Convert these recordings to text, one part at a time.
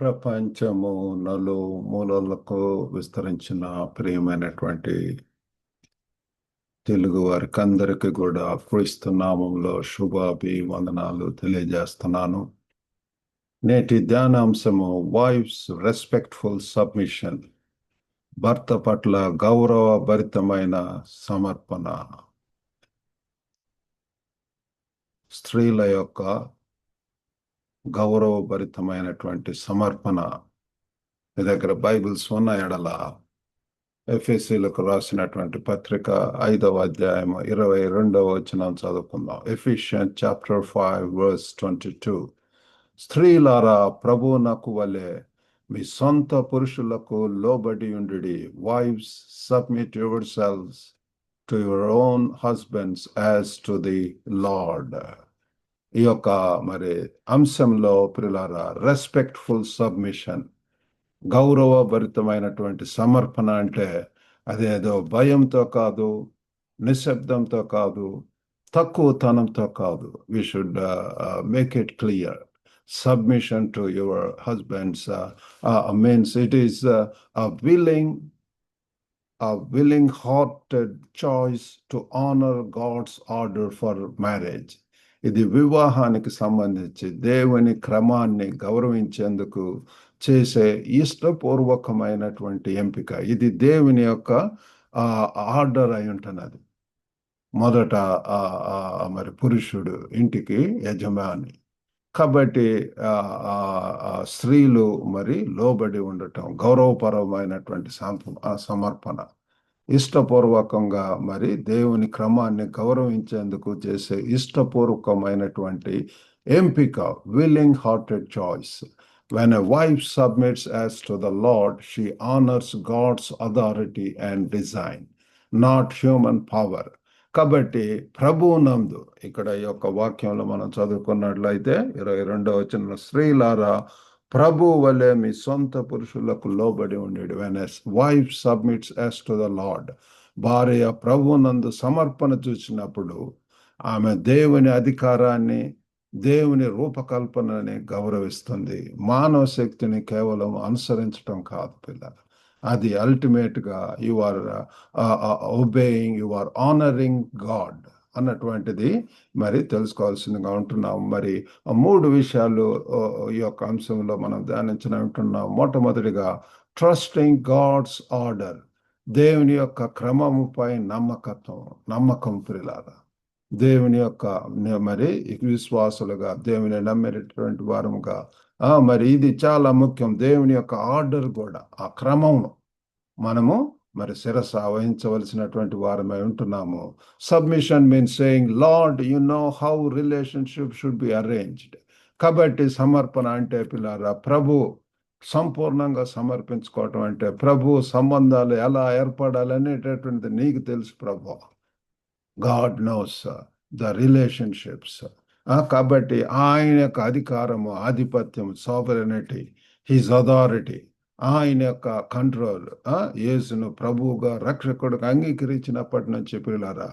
ప్రపంచము నలుమూలలకు విస్తరించిన ప్రియమైనటువంటి తెలుగు వారికి అందరికీ కూడా క్రీస్తు నామంలో శుభాభివందనాలు తెలియజేస్తున్నాను. నేటి ధ్యానాంశము వైఫ్స్ రెస్పెక్ట్ఫుల్ సబ్మిషన్, భర్త పట్ల గౌరవభరితమైన సమర్పణ. స్త్రీల యొక్క గౌరవభరితమైనటువంటి సమర్పణ. మీ దగ్గర బైబిల్స్ ఉన్న ఎడల ఎఫెసీలకు రాసినటువంటి పత్రిక 5వ అధ్యాయం 22వ వచనం చదువుకుందాం. Ephesians chapter 5 verse 22. స్త్రీలారా ప్రభువునకు వలె మీ సొంత పురుషులకు లోబడి ఉండుడి. Wives submit yourselves to your own husbands as to the Lord. ఈ యొక్క అంశంలో ప్రియులారా, రెస్పెక్ట్ఫుల్ సబ్మిషన్, గౌరవభరితమైనటువంటి సమర్పణ అంటే అదేదో భయంతో కాదు, నిశ్శబ్దంతో కాదు, తక్కువతనంతో కాదు. We should make it clear. Submission to your husbands means it is a willing-hearted choice to honor God's order for marriage. ఇది వివాహానికి సంబంధించి దేవుని క్రమాన్ని గౌరవించేందుకు చేసే ఇష్టపూర్వకమైనటువంటి ఎంపిక. ఇది దేవుని యొక్క ఆర్డర్ అయి ఉంటున్నది. మొదట పురుషుడు ఇంటికి యజమాని కాబట్టి స్త్రీలు లోబడి ఉండటం, గౌరవపరమైనటువంటి సమర్పణ, ఇష్టపూర్వకంగా దేవుని క్రమాన్ని గౌరవించేందుకు చేసే ఇష్టపూర్వకమైనటువంటి ఎంపిక, willing hearted choice. When a wife submits as to the Lord, she honors God's authority and design, not human power. కాబట్టి ప్రభువునందు, ఇక్కడ ఈ యొక్క వాక్యంలో మనం చదువుకున్నట్లయితే 22వ వచనంలో, స్త్రీలారా ప్రభు వలె మీ సొంత పురుషులకు లోబడి ఉండేది. When a wife submits as to the Lord, భార్య ప్రభువునందు సమర్పణ చూసినప్పుడు ఆమె దేవుని అధికారాన్ని, దేవుని రూపకల్పనని గౌరవిస్తుంది. మానవ శక్తిని కేవలం అనుసరించటం కాదు పిల్లలు. అది అల్టిమేట్ గా you are obeying, you are honouring God అన్నటువంటిది తెలుసుకోవాల్సిందిగా ఉంటున్నాం. 3 విషయాలు ఈ యొక్క అంశంలో మనం ధ్యానించిన ఉంటున్నాం. మొట్టమొదటిగా ట్రస్టింగ్ గాడ్స్ ఆర్డర్, దేవుని యొక్క క్రమముపై నమ్మకం ప్రియులారా. దేవుని యొక్క విశ్వాసులుగా, దేవుని నమ్మేటటువంటి వారముగా ఇది చాలా ముఖ్యం. దేవుని యొక్క ఆర్డర్ కూడా, ఆ క్రమం మనము శిరస వహించవలసినటువంటి వారమై ఉంటున్నాము. Submission means saying, lord you know how relationship should be arranged. కాబట్టి సమర్పణ అంటే పిల్లారా, ప్రభు సంపూర్ణంగా సమర్పించుకోవటం అంటే ప్రభు సంబంధాలు ఎలా ఏర్పడాలనేటటువంటిది నీకు తెలుసు ప్రభు. God knows the relationships. కాబట్టి ఆయన యొక్క అధికారము, ఆధిపత్యం, సావరెనిటీ, హిజ్ అథారిటీ, ఆయన యొక్క కంట్రోల్, యేసును ప్రభువుగా రక్షకుడిగా అంగీకరించినప్పటి నుంచి పిల్లారా,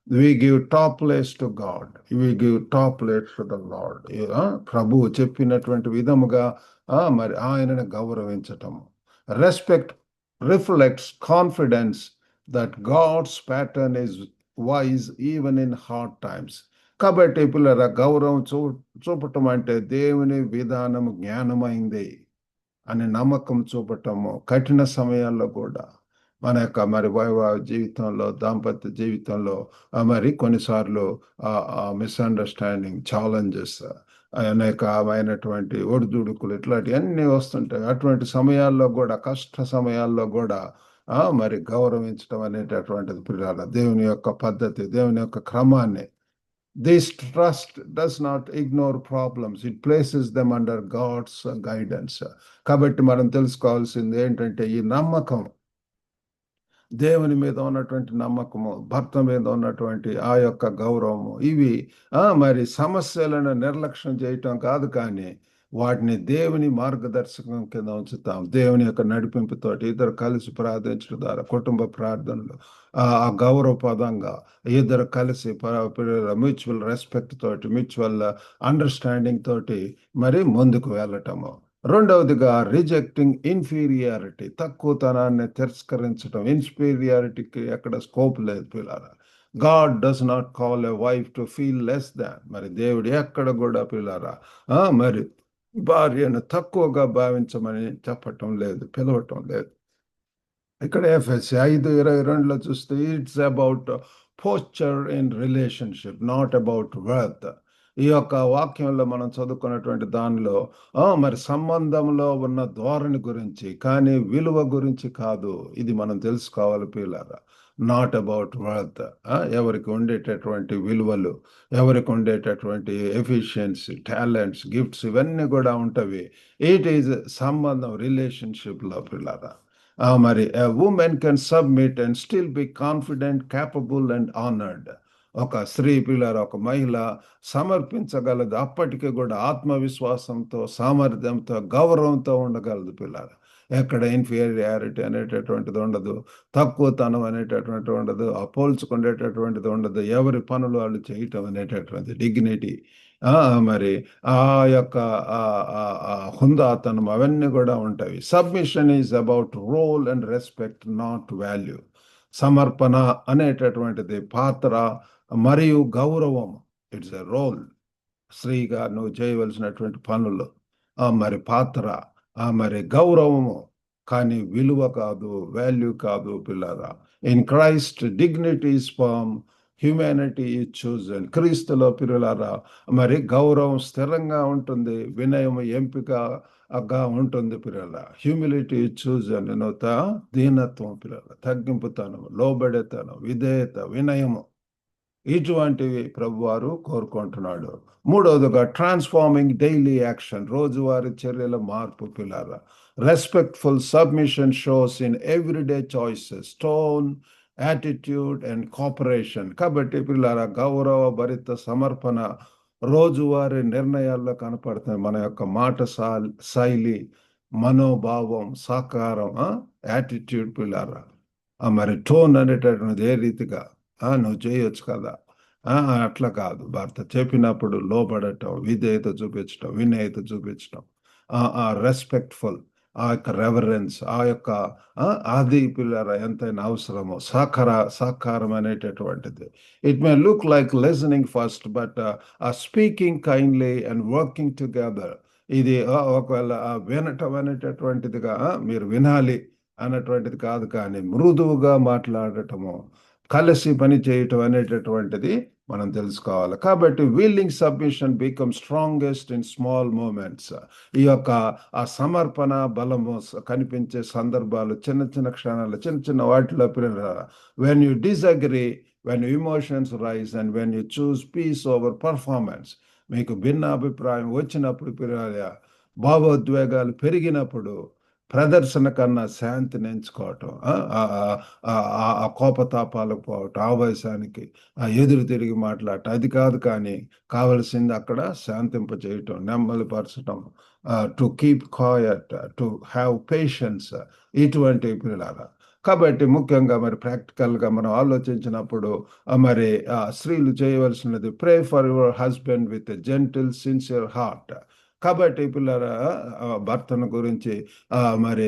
we give top place to God, we give top place to the lord. ప్రభువు చెప్పినటువంటి విధముగా ఆయనను గౌరవించటము. Respect reflects confidence that God's pattern is wise even in hard times. కాబట్టి పిల్లల గౌరవం చూపటం అంటే దేవుని విధానం జ్ఞానమైంది అని నమ్మకం చూపటము. కఠిన సమయాల్లో కూడా మన యొక్క వైవాహిక జీవితంలో, దాంపత్య జీవితంలో కొన్నిసార్లు మిస్అండర్స్టాండింగ్, ఛాలెంజెస్, అనేకమైనటువంటి ఒడిదుడుకులు ఇట్లాంటివన్నీ వస్తుంటాయి. అటువంటి సమయాల్లో కూడా, కష్ట సమయాల్లో కూడా గౌరవించడం అనేటటువంటిది ప్రియాల దేవుని యొక్క పద్ధతి, దేవుని యొక్క క్రమాన్ని. This trust does not ignore problems. It places them under God's guidance. కాబట్టి మనం తెలుసుకోవాల్సింది ఏంటంటే, ఈ నమ్మకం, దేవుని మీద ఉన్నటువంటి నమ్మకము, భర్త మీద ఉన్నటువంటి ఆ యొక్క గౌరవము, ఇవి సమస్యలను నిర్లక్ష్యం చేయటం కాదు, కానీ వాటిని దేవుని మార్గదర్శకం కింద ఉంచుతాం. దేవుని యొక్క నడిపింపుతోటి ఇద్దరు కలిసి ప్రార్థించడం ద్వారా, కుటుంబ ప్రార్థనలు ఆ గౌరవపదంగా ఇద్దరు కలిసి మ్యూచువల్ రెస్పెక్ట్ తోటి, మ్యూచువల్ అండర్స్టాండింగ్ తోటి ముందుకు వెళ్ళటము. రెండవదిగా రిజెక్టింగ్ ఇన్ఫీరియారిటీ, తక్కువతనాన్ని తిరస్కరించడం. ఇన్ఫీరియారిటీకి ఎక్కడ స్కోప్ లేదు పిల్లరా. God does not call a wife to feel less than. మరి దేవుడు ఎక్కడ కూడా పిల్లరా మరి భార్యను తక్కువగా భావించమని చెప్పటం లేదు, పిలవటం లేదు. ఇక్కడ ఎఫ్ఎస్సి 5:22లో చూస్తే it's about posture in relationship, not about worth. ఈ యొక్క వాక్యంలో మనం చదువుకున్నటువంటి దానిలో మరి సంబంధంలో ఉన్న ధోరణి గురించి, కానీ విలువ గురించి కాదు. ఇది మనం తెలుసుకోవాలి పిల్లరా. Not about worth. ఎవరికి ఉండేటటువంటి విలువలు, ఎవరికి ఉండేటటువంటి ఎఫిషియన్సీ, టాలెంట్స్, గిఫ్ట్స్ ఇవన్నీ కూడా ఉంటవి. ఇట్ ఈజ్ సంబంధం, రిలేషన్షిప్లో పిల్లరా. మరి women can submit and still be confident, capable and honoured. ఒక స్త్రీ పిల్లర్, ఒక మహిళ సమర్పించగలదు, అప్పటికి కూడా ఆత్మవిశ్వాసంతో, సామర్థ్యంతో, గౌరవంతో ఉండగలదు పిల్లర్. ఎక్కడ ఇన్ఫీరియారిటీ అనేటటువంటిది ఉండదు, తక్కువతనం అనేటటువంటి ఉండదు, పోల్చుకునేటటువంటిది ఉండదు. ఎవరి పనులు వాళ్ళు చేయటం అనేటటువంటి డిగ్నిటీ, మరి ఆ యొక్క హుందాతనం అవన్నీ కూడా ఉంటాయి. Submission is about role and respect, not value. సమర్పణ అనేటటువంటిది పాత్ర మరియు గౌరవం. It's a role. స్త్రీగా నువ్వు చేయవలసినటువంటి పనులు, మరి పాత్ర, మరి గౌరవము, కానీ విలువ కాదు, వాల్యూ కాదు పిల్లరా. In Christ dignity is firm, humanity is chosen. క్రీస్తులో పిల్లలారా మరి గౌరవం స్థిరంగా ఉంటుంది, వినయం ఎంపికగా ఉంటుంది పిల్లల. Humility is chosen. దీనత్వం పిల్లల, తగ్గింపుతనం, లోబడేతనం, విధేయత, వినయము, ఇటువంటివి ప్రభువారు కోరుకుంటున్నాడు. మూడవదిగా ట్రాన్స్ఫార్మింగ్ డైలీ యాక్షన్, రోజువారీ చర్యల మార్పు పిల్లల. Respectful submission shows in everyday choices, tone, attitude and cooperation. కాబట్టి పిల్లల గౌరవ భరిత సమర్పణ రోజువారీ నిర్ణయాల్లో కనపడుతుంది. మన యొక్క మాట శైలి, మనోభావం, సహకారం, యాటిట్యూడ్ పిల్లల. మరి టోన్ అనేటటువంటిది ఏ రీతిగా నువ్వు చేయొచ్చు కదా, అట్లా కాదు. భర్త చెప్పినప్పుడు లోబడటం, విధేయత చూపించటం, వినయత చూపించటం, రెస్పెక్ట్ఫుల్, ఆ యొక్క రెవరెన్స్, ఆ యొక్క అది పిల్లర ఎంతైనా అవసరమో. సహకారం అనేటటువంటిది. It may look like listening first, but speaking kindly and working together. ఇది ఒకవేళ వినటం అనేటటువంటిదిగా మీరు వినాలి అన్నటువంటిది కాదు, కానీ మృదువుగా మాట్లాడటము, కలిసి పని చేయటం అనేటటువంటిది మనం తెలుసుకోవాలి. కాబట్టి willing submission become strongest in small moments. ఈ యొక్క ఆ సమర్పణ బలము కనిపించే సందర్భాలు, చిన్న చిన్న క్షణాలు, చిన్న చిన్న వాటిలో when you disagree, when emotions rise and when you choose peace over performance. మీకు భిన్న అభిప్రాయం వచ్చినప్పుడు, భావోద్వేగాలు పెరిగినప్పుడు ప్రదర్శన కన్నా శాంతిని ఎంచుకోవటం, ఆ కోపతాపాలకు పోవటం, ఆవేశానికి ఎదురు తిరిగి మాట్లాడటం అది కాదు, కానీ కావలసింది అక్కడ శాంతింప చేయటం, నెమ్మదిపరచటం, to keep quiet, to have patience, ఇటువంటి పిల్లల. కాబట్టి ముఖ్యంగా మరి ప్రాక్టికల్గా మనం ఆలోచించినప్పుడు మరి స్త్రీలు చేయవలసినది ప్రే for your husband with gentle sincere heart. కాబట్టి పిల్లల భర్తను గురించి మరి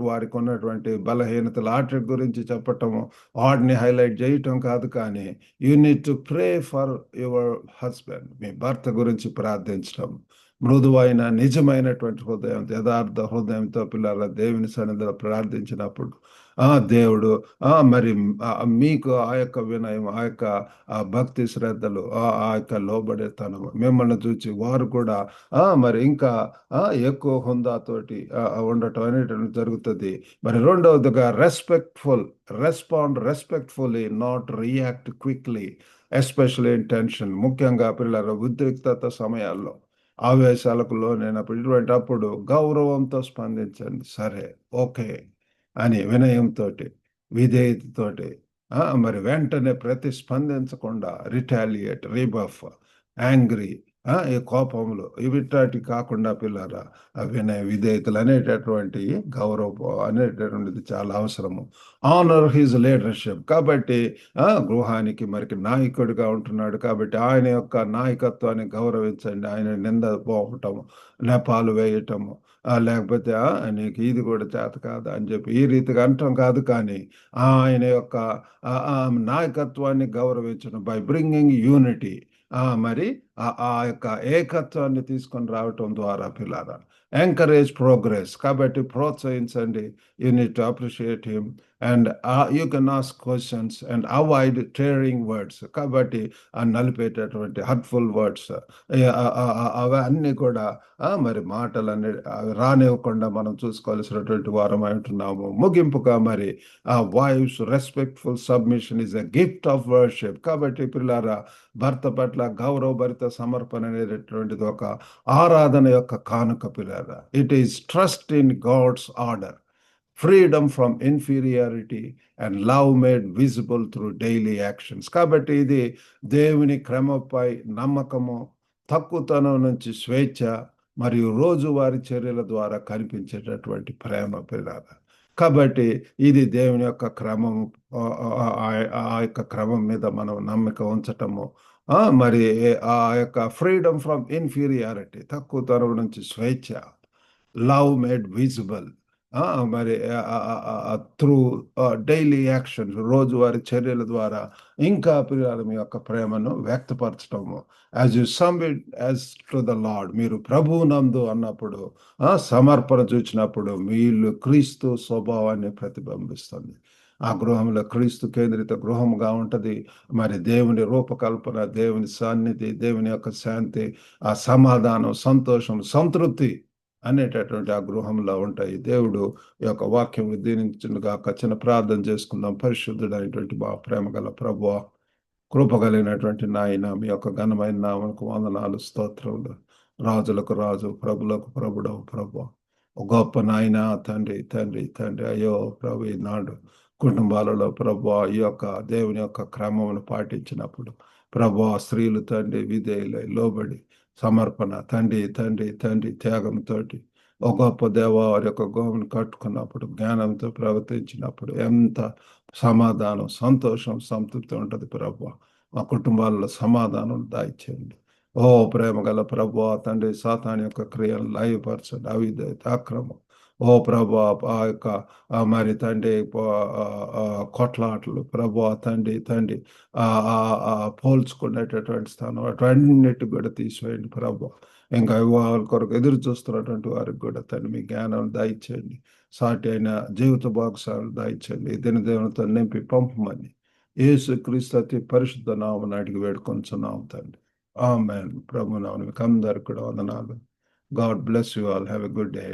వారికి ఉన్నటువంటి బలహీనతలు వాటి గురించి చెప్పటము, వాటిని హైలైట్ చేయటం కాదు, కానీ you need to pray for your husband. మీ భర్త గురించి ప్రార్థించటం, మృదువైన నిజమైనటువంటి హృదయం, యథార్థ హృదయంతో పిల్లల దేవుని సన్నిధిలో ప్రార్థించినప్పుడు దేవుడు మరి మీకు ఆ యొక్క వినయం, ఆ యొక్క భక్తి శ్రద్ధలు, ఆ యొక్క లోబడేతనం మిమ్మల్ని చూచి వారు కూడా మరి ఇంకా ఎక్కువ హుందాతోటి ఉండటం అనేటువంటి జరుగుతుంది. మరి రెండవదిగా respond respectfully, not react quickly, especially in tension. ముఖ్యంగా పిల్లల ఉద్రిక్తత సమయాల్లో, ఆవేశాలకు లోనైనప్పుడు, ఇటువంటి అప్పుడు గౌరవంతో స్పందించండి. సరే, ఓకే అని వినయంతో, విధేయతతోటి, మరి వెంటనే ప్రతిస్పందించకుండా రిటాలియేట్, రీబఫ్, యాంగ్రీ, ఈ కోపములు ఇవిటాటి కాకుండా పిల్లరా వినయ విధేయతలు అనేటటువంటి అనేటటువంటిది చాలా అవసరము. Honour his leadership. కాబట్టి గృహానికి మరి నాయకుడిగా ఉంటున్నాడు కాబట్టి ఆయన యొక్క నాయకత్వాన్ని గౌరవించండి. ఆయన నింద పోవటము, నెపాలు వేయటము, లేకపోతే నీకు ఇది కూడా చేత కాదు అని చెప్పి ఈ రీతిగా అంటాం కాదు, కానీ ఆయన యొక్క నాయకత్వాన్ని గౌరవించడం బై బ్రింగింగ్ యూనిటీ, మరి ఆ యొక్క ఏకత్వాన్ని తీసుకొని రావటం ద్వారా పిల్లారా ఎంకరేజ్ ప్రోగ్రెస్. కాబట్టి ప్రోత్సహించండి. You need to appreciate him and you can ask questions and avoid tearing words. కాబట్టి నలిపేటటువంటి హర్ట్ఫుల్ వర్డ్స్ అవన్నీ కూడా మరి మాటలన్నీ రానివ్వకుండా మనం చూసుకోవాల్సినటువంటి వారం అంటున్నాము. ముగింపుగా మరి wives respectful submission is a gift of worship. కాబట్టి పిల్లారా భర్త పట్ల గౌరవభరిత సమర్పణ అనేటటువంటిది ఒక ఆరాధన యొక్క కానుక పిల్లారా. It is trust in God's order, freedom from inferiority and love made visible through daily actions. కాబట్టి ఇది దేవుని క్రమపై నమ్మకము, తక్కువతనం నుంచి స్వేచ్ఛ మరియు రోజువారి చర్యల ద్వారా కనిపించేటటువంటి ప్రేమ పిల్లారా. కాబట్టి ఇది దేవుని యొక్క క్రమము. ఆ యొక్క క్రమం మీద మనం నమ్మిక ఉంచటము, మరి ఆ యొక్క ఫ్రీడమ్ ఫ్రమ్ ఇన్ఫీరియారిటీ, తక్కువతనం నుంచి స్వేచ్ఛ, లవ్ మేడ్ విజిబుల్, మరి త్రూ డైలీ యాక్షన్స్, రోజువారి చర్యల ద్వారా ఇంకా పిల్లల మీ యొక్క ప్రేమను వ్యక్తపరచడము. As you submit as to the lord, మీరు ప్రభువునందు అన్నప్పుడు, సమర్పణ చూచినప్పుడు మీ ఇల్లు క్రీస్తు స్వభావాన్ని ప్రతిబింబిస్తుంది. ఆ గృహంలో క్రీస్తు కేంద్రిత గృహముగా ఉంటుంది. మరి దేవుని రూపకల్పన, దేవుని సన్నిధి, దేవుని యొక్క శాంతి, ఆ సమాధానం, సంతోషం, సంతృప్తి అనేటటువంటి ఆ గృహంలో ఉంటాయి. దేవుడు ఈ యొక్క వాక్యం దీనించుగా చిన్న ప్రార్థన చేసుకుందాం. పరిశుద్ధుడైనటువంటి మా ప్రేమ గల ప్రభువా, కృపగలిగినటువంటి నాయన, మీ యొక్క ఘనమైన నామమునకు వందనాలు, స్తోత్రములు. రాజులకు రాజు, ప్రభులకు ప్రభుడవు ప్రభువా, గొప్ప నాయన తండ్రి తండ్రి తండ్రి. అయ్యో ప్రభు, ఈనాడు కుటుంబాలలో ప్రభువా ఈ యొక్క దేవుని యొక్క క్రమమును పాటించినప్పుడు ప్రభువా, స్త్రీలు తండ్రి విధేయులై లోబడి సమర్పణ తండ్రి తండ్రి తండ్రి త్యాగంతో ఒక గొప్ప దేవ వారి యొక్క గోవును కట్టుకున్నప్పుడు, జ్ఞానంతో ప్రవర్తించినప్పుడు ఎంత సమాధానం, సంతోషం, సంతృప్తి ఉంటుంది ప్రభువా. మా కుటుంబాలలో సమాధానం దాయిచేయండి. ఓ ప్రేమ గల ప్రభువా తండ్రి, సాతాను యొక్క క్రియలు లయపరచండి, అవిధేయత, అక్రమం. ఓ ప్రభువా ఆ యొక్క మరి తండ్రి కొట్లాటలు ప్రభువా తండ్రి తండ్రి పోల్చుకునేటటువంటి స్థానం అటువన్నిటి కూడా తీసివేయండి ప్రభువా. ఇంకా వివాహాల కొరకు ఎదురు చూస్తున్నటువంటి వారికి కూడా తండ్రి మీ జ్ఞానం దయచేయండి, సాటి అయిన జీవిత భాగస్వాములు దయచేయండి. దినదేవునితో నింపి పంపమని యేసు క్రీస్తు అతి పరిశుద్ధ నామమున అడిగి వేడుకొంచున్నాం తండ్రి. ఆమేన్. ప్రభు నామమున మీకు అందరికి కూడా వందనాలు. God bless you all. Have a good day.